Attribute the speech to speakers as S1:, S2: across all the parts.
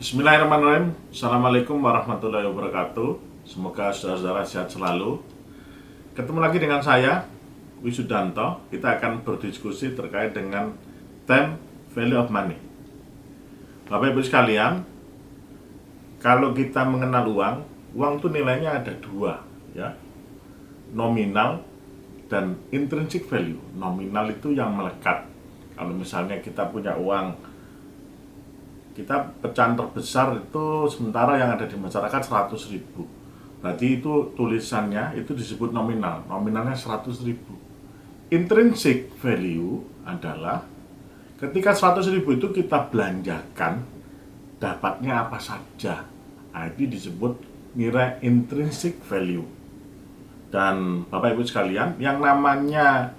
S1: Bismillahirrahmanirrahim. Assalamualaikum warahmatullahi wabarakatuh. Semoga saudara-saudara sehat selalu. Ketemu lagi dengan saya, Wisudanto. Kita akan berdiskusi terkait dengan time value of money. Bapak Ibu sekalian, kalau kita mengenal uang itu nilainya ada dua, ya, nominal dan intrinsic value. Nominal itu yang melekat. Kalau misalnya kita punya uang, kita pecahan terbesar itu sementara yang ada di masyarakat 100.000. Berarti itu tulisannya itu disebut nominal. Nominalnya 100.000. Intrinsic value adalah ketika 100.000 itu kita belanjakan, dapatnya apa saja. Nah, ini disebut nilai intrinsic value. Dan Bapak Ibu sekalian, yang namanya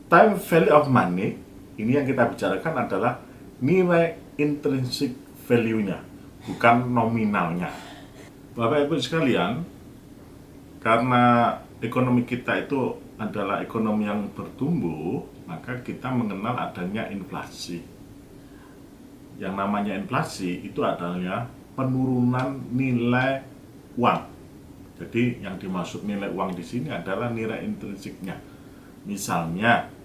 S1: time value of money, ini yang kita bicarakan adalah nilai intrinsic value-nya, bukan nominalnya. Bapak Ibu sekalian, karena ekonomi kita itu adalah ekonomi yang bertumbuh, maka kita mengenal adanya inflasi. Yang namanya inflasi itu adalah penurunan nilai uang. Jadi yang dimaksud nilai uang di sini adalah nilai intrinsiknya. Misalnya,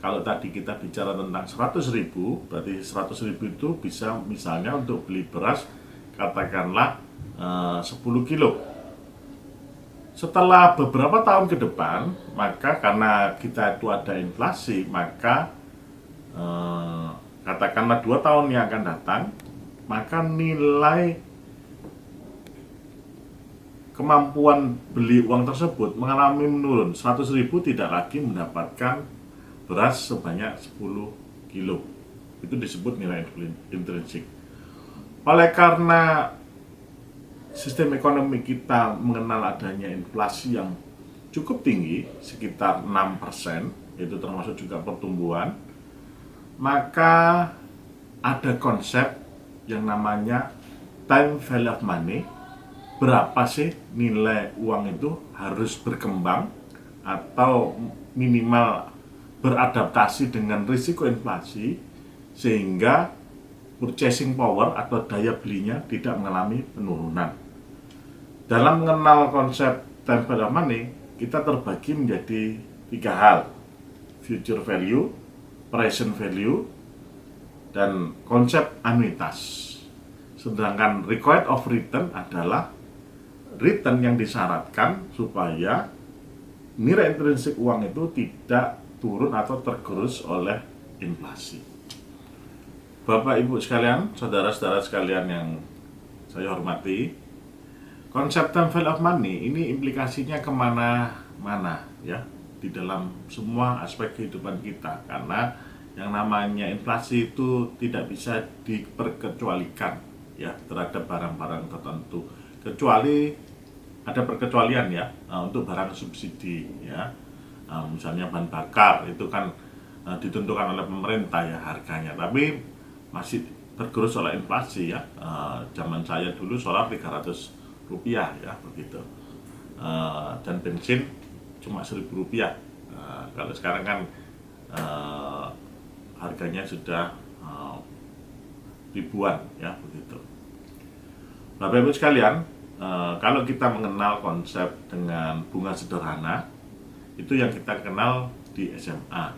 S1: kalau tadi kita bicara tentang 100.000, berarti 100.000 itu bisa misalnya untuk beli beras, katakanlah 10 kilo. Setelah beberapa tahun ke depan, maka karena kita itu ada inflasi, maka katakanlah 2 tahun yang akan datang, maka nilai kemampuan beli uang tersebut mengalami menurun. 100.000 tidak lagi mendapatkan beras sebanyak 10 kilo. Itu disebut nilai intrinsik. Oleh karena sistem ekonomi kita mengenal adanya inflasi yang cukup tinggi, sekitar 6%, itu termasuk juga pertumbuhan, maka ada konsep yang namanya time value of money. Berapa sih nilai uang itu harus berkembang atau minimal beradaptasi dengan risiko inflasi sehingga purchasing power atau daya belinya tidak mengalami penurunan. Dalam mengenal konsep time value of money, kita terbagi menjadi 3 hal: future value, present value, dan konsep anuitas. Sedangkan required of return adalah return yang disyaratkan supaya nilai intrinsik uang itu tidak turun atau tergerus oleh inflasi. Bapak Ibu sekalian, saudara-saudara sekalian yang saya hormati, konsep time value of money ini implikasinya kemana-mana, ya, di dalam semua aspek kehidupan kita, karena yang namanya inflasi itu tidak bisa diperkecualikan, ya, terhadap barang-barang tertentu, kecuali ada perkecualian, ya, untuk barang subsidi, ya. Misalnya bahan bakar itu kan ditentukan oleh pemerintah, ya, harganya, tapi masih tergerus oleh inflasi, ya. Zaman saya dulu solar 300 rupiah, ya, begitu, dan bensin cuma 1.000 rupiah. Kalau sekarang kan harganya sudah ribuan, ya, begitu. Bapak Ibu sekalian, kalau kita mengenal konsep dengan bunga sederhana, itu yang kita kenal di SMA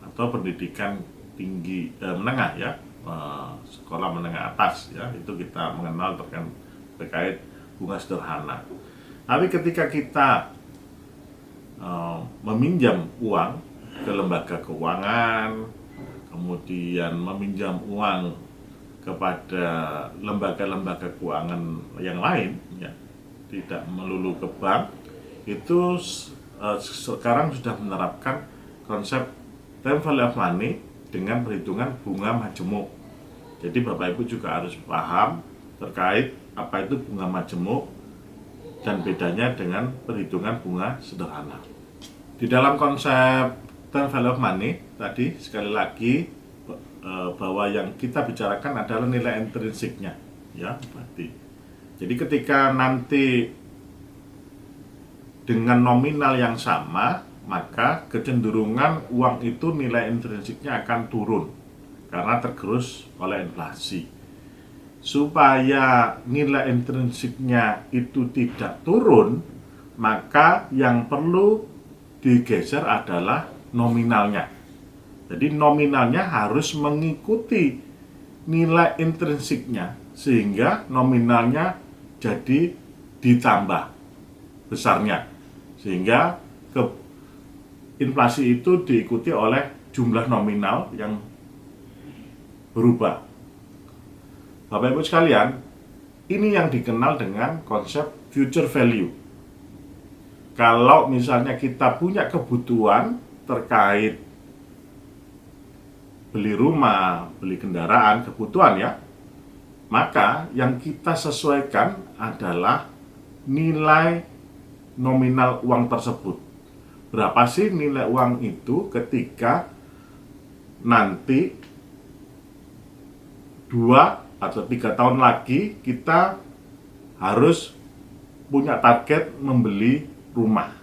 S1: atau pendidikan tinggi menengah, ya, sekolah menengah atas, ya, itu kita mengenal terkait bunga sederhana. Tapi ketika kita meminjam uang ke lembaga keuangan, kemudian meminjam uang kepada lembaga-lembaga keuangan yang lain, ya, tidak melulu ke bank, itu sekarang sudah menerapkan konsep time value of money dengan perhitungan bunga majemuk. Jadi Bapak Ibu juga harus paham terkait apa itu bunga majemuk dan bedanya dengan perhitungan bunga sederhana. Di dalam konsep time value of money tadi, sekali lagi, bahwa yang kita bicarakan adalah nilai intrinsiknya, ya, berarti. Jadi ketika nanti dengan nominal yang sama, maka kecenderungan uang itu nilai intrinsiknya akan turun karena tergerus oleh inflasi. supaya nilai intrinsiknya itu tidak turun, maka yang perlu digeser adalah nominalnya. Jadi nominalnya harus mengikuti nilai intrinsiknya sehingga nominalnya jadi ditambah besarnya, sehingga inflasi itu diikuti oleh jumlah nominal yang berubah. Bapak Ibu sekalian, ini yang dikenal dengan konsep future value. Kalau misalnya kita punya kebutuhan terkait beli rumah, beli kendaraan, kebutuhan ya, maka yang kita sesuaikan adalah nilai nominal uang tersebut. Berapa sih nilai uang itu ketika nanti 2 atau 3 tahun lagi kita harus punya target membeli rumah.